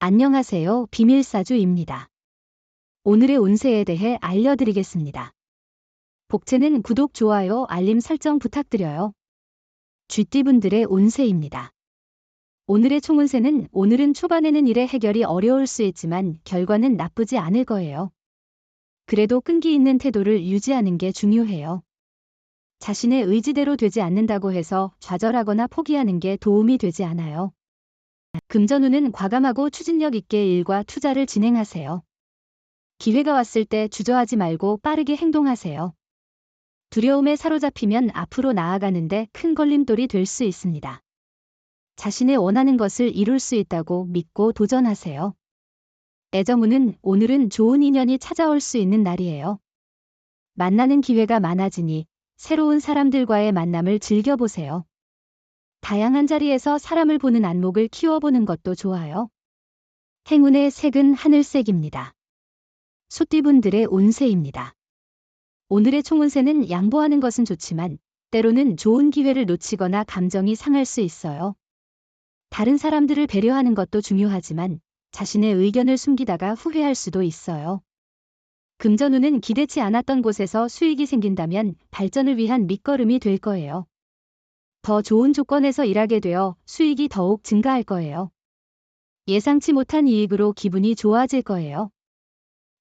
안녕하세요. 비밀사주입니다. 오늘의 운세에 대해 알려드리겠습니다. 복채는 구독, 좋아요, 알림 설정 부탁드려요. 쥐띠분들의 운세입니다. 오늘의 총운세는 오늘은 초반에는 일의 해결이 어려울 수 있지만 결과는 나쁘지 않을 거예요. 그래도 끈기 있는 태도를 유지하는 게 중요해요. 자신의 의지대로 되지 않는다고 해서 좌절하거나 포기하는 게 도움이 되지 않아요. 금전운은 과감하고 추진력 있게 일과 투자를 진행하세요. 기회가 왔을 때 주저하지 말고 빠르게 행동하세요. 두려움에 사로잡히면 앞으로 나아가는데 큰 걸림돌이 될 수 있습니다. 자신의 원하는 것을 이룰 수 있다고 믿고 도전하세요. 애정운은 오늘은 좋은 인연이 찾아올 수 있는 날이에요. 만나는 기회가 많아지니 새로운 사람들과의 만남을 즐겨보세요. 다양한 자리에서 사람을 보는 안목을 키워보는 것도 좋아요. 행운의 색은 하늘색입니다. 소띠분들의 운세입니다. 오늘의 총운세는 양보하는 것은 좋지만 때로는 좋은 기회를 놓치거나 감정이 상할 수 있어요. 다른 사람들을 배려하는 것도 중요하지만 자신의 의견을 숨기다가 후회할 수도 있어요. 금전운은 기대치 않았던 곳에서 수익이 생긴다면 발전을 위한 밑거름이 될 거예요. 더 좋은 조건에서 일하게 되어 수익이 더욱 증가할 거예요. 예상치 못한 이익으로 기분이 좋아질 거예요.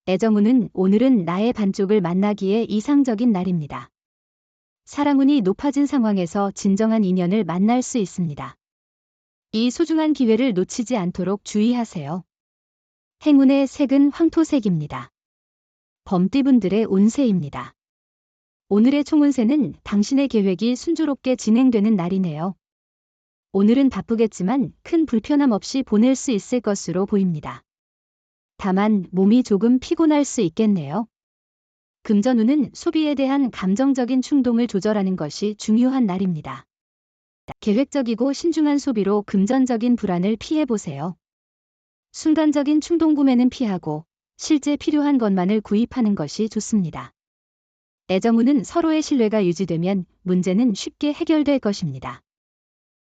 애정운은 오늘은 나의 반쪽을 만나기에 이상적인 날입니다. 사랑운이 높아진 상황에서 진정한 인연을 만날 수 있습니다. 이 소중한 기회를 놓치지 않도록 주의하세요. 행운의 색은 황토색입니다. 범띠분들의 운세입니다. 오늘의 총운세는 당신의 계획이 순조롭게 진행되는 날이네요. 오늘은 바쁘겠지만 큰 불편함 없이 보낼 수 있을 것으로 보입니다. 다만 몸이 조금 피곤할 수 있겠네요. 금전운은 소비에 대한 감정적인 충동을 조절하는 것이 중요한 날입니다. 계획적이고 신중한 소비로 금전적인 불안을 피해보세요. 순간적인 충동 구매는 피하고 실제 필요한 것만을 구입하는 것이 좋습니다. 애정운은 서로의 신뢰가 유지되면 문제는 쉽게 해결될 것입니다.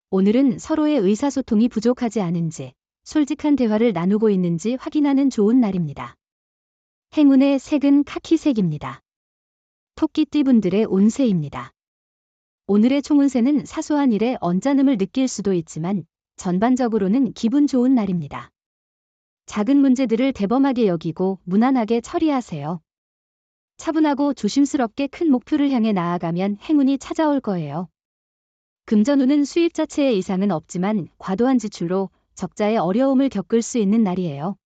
오늘은 서로의 의사소통이 부족하지 않은지, 솔직한 대화를 나누고 있는지 확인하는 좋은 날입니다. 행운의 색은 카키색입니다. 토끼띠분들의 운세입니다. 오늘의 총운세는 사소한 일에 언짢음을 느낄 수도 있지만 전반적으로는 기분 좋은 날입니다. 작은 문제들을 대범하게 여기고 무난하게 처리하세요. 차분하고 조심스럽게 큰 목표를 향해 나아가면 행운이 찾아올 거예요. 금전운은 수입 자체에 이상은 없지만 과도한 지출로 적자의 어려움을 겪을 수 있는 날이에요.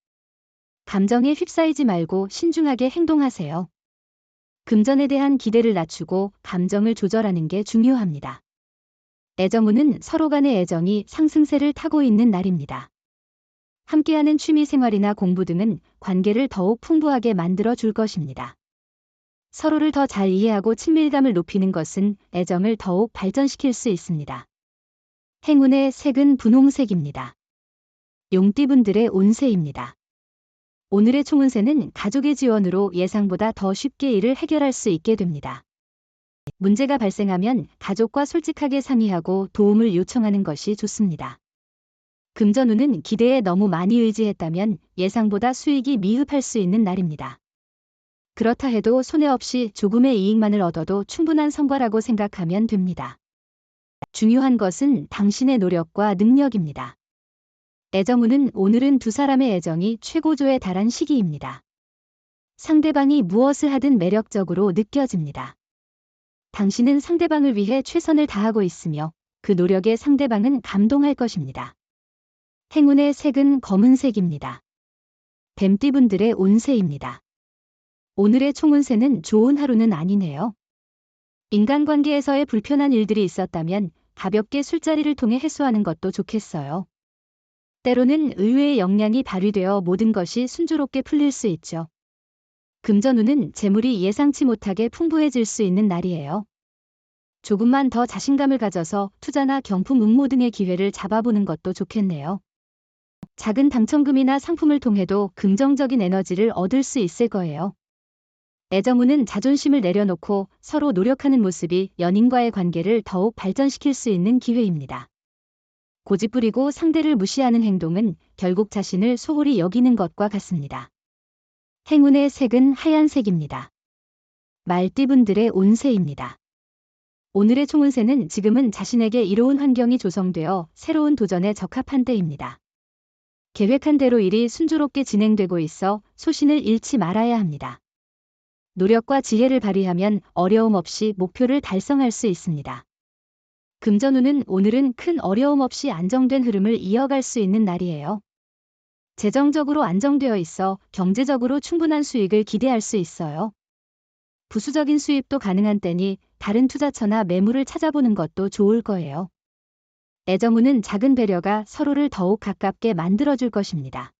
감정에 휩싸이지 말고 신중하게 행동하세요. 금전에 대한 기대를 낮추고 감정을 조절하는 게 중요합니다. 애정운은 서로 간의 애정이 상승세를 타고 있는 날입니다. 함께하는 취미 생활이나 공부 등은 관계를 더욱 풍부하게 만들어 줄 것입니다. 서로를 더 잘 이해하고 친밀감을 높이는 것은 애정을 더욱 발전시킬 수 있습니다. 행운의 색은 분홍색입니다. 용띠분들의 운세입니다. 오늘의 총운세는 가족의 지원으로 예상보다 더 쉽게 일을 해결할 수 있게 됩니다. 문제가 발생하면 가족과 솔직하게 상의하고 도움을 요청하는 것이 좋습니다. 금전운은 기대에 너무 많이 의지했다면 예상보다 수익이 미흡할 수 있는 날입니다. 그렇다 해도 손해 없이 조금의 이익만을 얻어도 충분한 성과라고 생각하면 됩니다. 중요한 것은 당신의 노력과 능력입니다. 애정운은 오늘은 두 사람의 애정이 최고조에 달한 시기입니다. 상대방이 무엇을 하든 매력적으로 느껴집니다. 당신은 상대방을 위해 최선을 다하고 있으며 그 노력에 상대방은 감동할 것입니다. 행운의 색은 검은색입니다. 뱀띠분들의 운세입니다. 오늘의 총운세는 좋은 하루는 아니네요. 인간관계에서의 불편한 일들이 있었다면 가볍게 술자리를 통해 해소하는 것도 좋겠어요. 때로는 의외의 역량이 발휘되어 모든 것이 순조롭게 풀릴 수 있죠. 금전운은 재물이 예상치 못하게 풍부해질 수 있는 날이에요. 조금만 더 자신감을 가져서 투자나 경품 응모 등의 기회를 잡아보는 것도 좋겠네요. 작은 당첨금이나 상품을 통해도 긍정적인 에너지를 얻을 수 있을 거예요. 애정운은 자존심을 내려놓고 서로 노력하는 모습이 연인과의 관계를 더욱 발전시킬 수 있는 기회입니다. 고집부리고 상대를 무시하는 행동은 결국 자신을 소홀히 여기는 것과 같습니다. 행운의 색은 하얀색입니다. 말띠분들의 운세입니다. 오늘의 총운세는 지금은 자신에게 이로운 환경이 조성되어 새로운 도전에 적합한 때입니다. 계획한 대로 일이 순조롭게 진행되고 있어 소신을 잃지 말아야 합니다. 노력과 지혜를 발휘하면 어려움 없이 목표를 달성할 수 있습니다. 금전운은 오늘은 큰 어려움 없이 안정된 흐름을 이어갈 수 있는 날이에요. 재정적으로 안정되어 있어 경제적으로 충분한 수익을 기대할 수 있어요. 부수적인 수입도 가능한 때니 다른 투자처나 매물을 찾아보는 것도 좋을 거예요. 애정운은 작은 배려가 서로를 더욱 가깝게 만들어줄 것입니다.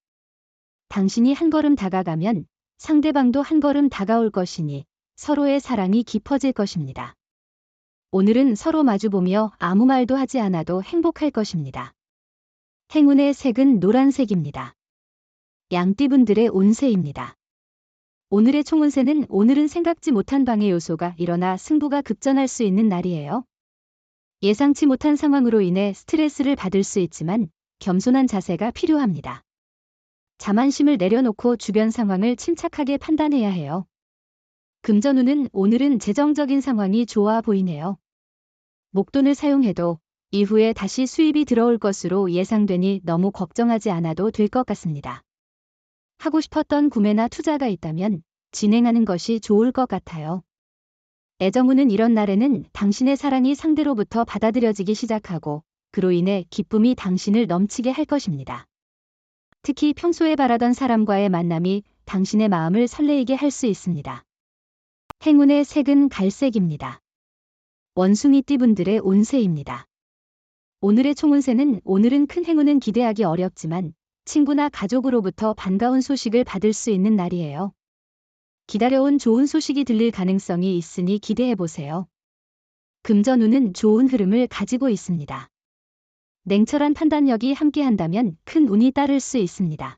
당신이 한 걸음 다가가면 상대방도 한 걸음 다가올 것이니 서로의 사랑이 깊어질 것입니다. 오늘은 서로 마주보며 아무 말도 하지 않아도 행복할 것입니다. 행운의 색은 노란색입니다. 양띠분들의 운세입니다. 오늘의 총운세는 오늘은 생각지 못한 방해 요소가 일어나 승부가 급전할 수 있는 날이에요. 예상치 못한 상황으로 인해 스트레스를 받을 수 있지만 겸손한 자세가 필요합니다. 자만심을 내려놓고 주변 상황을 침착하게 판단해야 해요. 금전운은 오늘은 재정적인 상황이 좋아 보이네요. 목돈을 사용해도 이후에 다시 수입이 들어올 것으로 예상되니 너무 걱정하지 않아도 될 것 같습니다. 하고 싶었던 구매나 투자가 있다면 진행하는 것이 좋을 것 같아요. 애정운은 이런 날에는 당신의 사랑이 상대로부터 받아들여지기 시작하고 그로 인해 기쁨이 당신을 넘치게 할 것입니다. 특히 평소에 바라던 사람과의 만남이 당신의 마음을 설레이게 할 수 있습니다. 행운의 색은 갈색입니다. 원숭이띠분들의 운세입니다. 오늘의 총운세는 오늘은 큰 행운은 기대하기 어렵지만 친구나 가족으로부터 반가운 소식을 받을 수 있는 날이에요. 기다려온 좋은 소식이 들릴 가능성이 있으니 기대해보세요. 금전운은 좋은 흐름을 가지고 있습니다. 냉철한 판단력이 함께한다면 큰 운이 따를 수 있습니다.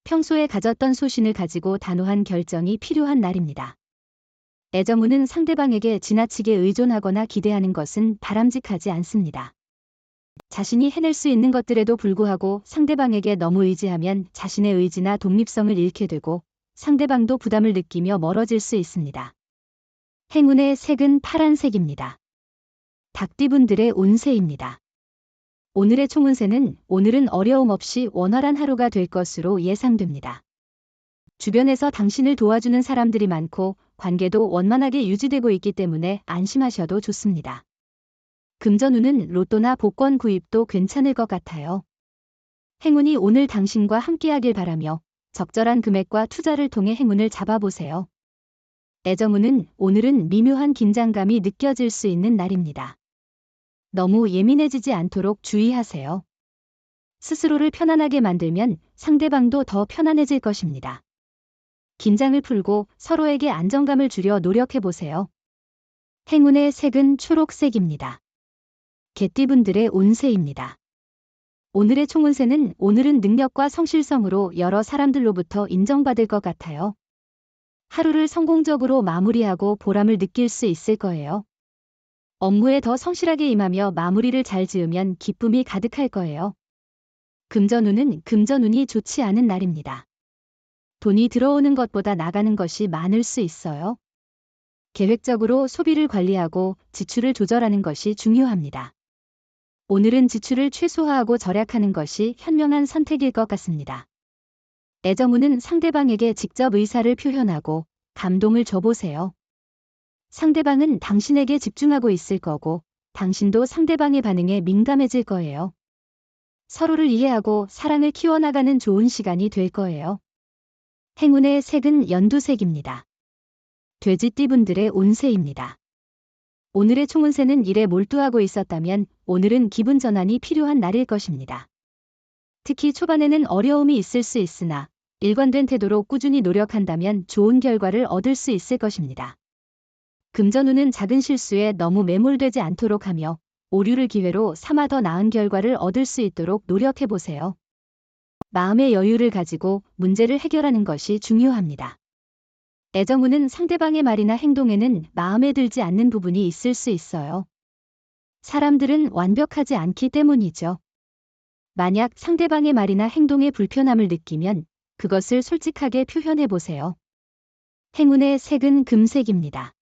평소에 가졌던 소신을 가지고 단호한 결정이 필요한 날입니다. 애정운은 상대방에게 지나치게 의존하거나 기대하는 것은 바람직하지 않습니다. 자신이 해낼 수 있는 것들에도 불구하고 상대방에게 너무 의지하면 자신의 의지나 독립성을 잃게 되고 상대방도 부담을 느끼며 멀어질 수 있습니다. 행운의 색은 파란색입니다. 닭띠분들의 운세입니다. 오늘의 총운세는 오늘은 어려움 없이 원활한 하루가 될 것으로 예상됩니다. 주변에서 당신을 도와주는 사람들이 많고 관계도 원만하게 유지되고 있기 때문에 안심하셔도 좋습니다. 금전운은 로또나 복권 구입도 괜찮을 것 같아요. 행운이 오늘 당신과 함께하길 바라며 적절한 금액과 투자를 통해 행운을 잡아보세요. 애정운은 오늘은 미묘한 긴장감이 느껴질 수 있는 날입니다. 너무 예민해지지 않도록 주의하세요. 스스로를 편안하게 만들면 상대방도 더 편안해질 것입니다. 긴장을 풀고 서로에게 안정감을 주려 노력해보세요. 행운의 색은 초록색입니다. 개띠분들의 운세입니다. 오늘의 총운세는 오늘은 능력과 성실성으로 여러 사람들로부터 인정받을 것 같아요. 하루를 성공적으로 마무리하고 보람을 느낄 수 있을 거예요. 업무에 더 성실하게 임하며 마무리를 잘 지으면 기쁨이 가득할 거예요. 금전운은 금전운이 좋지 않은 날입니다. 돈이 들어오는 것보다 나가는 것이 많을 수 있어요. 계획적으로 소비를 관리하고 지출을 조절하는 것이 중요합니다. 오늘은 지출을 최소화하고 절약하는 것이 현명한 선택일 것 같습니다. 애정운은 상대방에게 직접 의사를 표현하고 감동을 줘보세요. 상대방은 당신에게 집중하고 있을 거고 당신도 상대방의 반응에 민감해질 거예요. 서로를 이해하고 사랑을 키워나가는 좋은 시간이 될 거예요. 행운의 색은 연두색입니다. 돼지띠분들의 운세입니다. 오늘의 총운세는 일에 몰두하고 있었다면 오늘은 기분 전환이 필요한 날일 것입니다. 특히 초반에는 어려움이 있을 수 있으나 일관된 태도로 꾸준히 노력한다면 좋은 결과를 얻을 수 있을 것입니다. 금전운은 작은 실수에 너무 매몰되지 않도록 하며 오류를 기회로 삼아 더 나은 결과를 얻을 수 있도록 노력해보세요. 마음의 여유를 가지고 문제를 해결하는 것이 중요합니다. 애정운은 상대방의 말이나 행동에는 마음에 들지 않는 부분이 있을 수 있어요. 사람들은 완벽하지 않기 때문이죠. 만약 상대방의 말이나 행동에 불편함을 느끼면 그것을 솔직하게 표현해 보세요. 행운의 색은 금색입니다.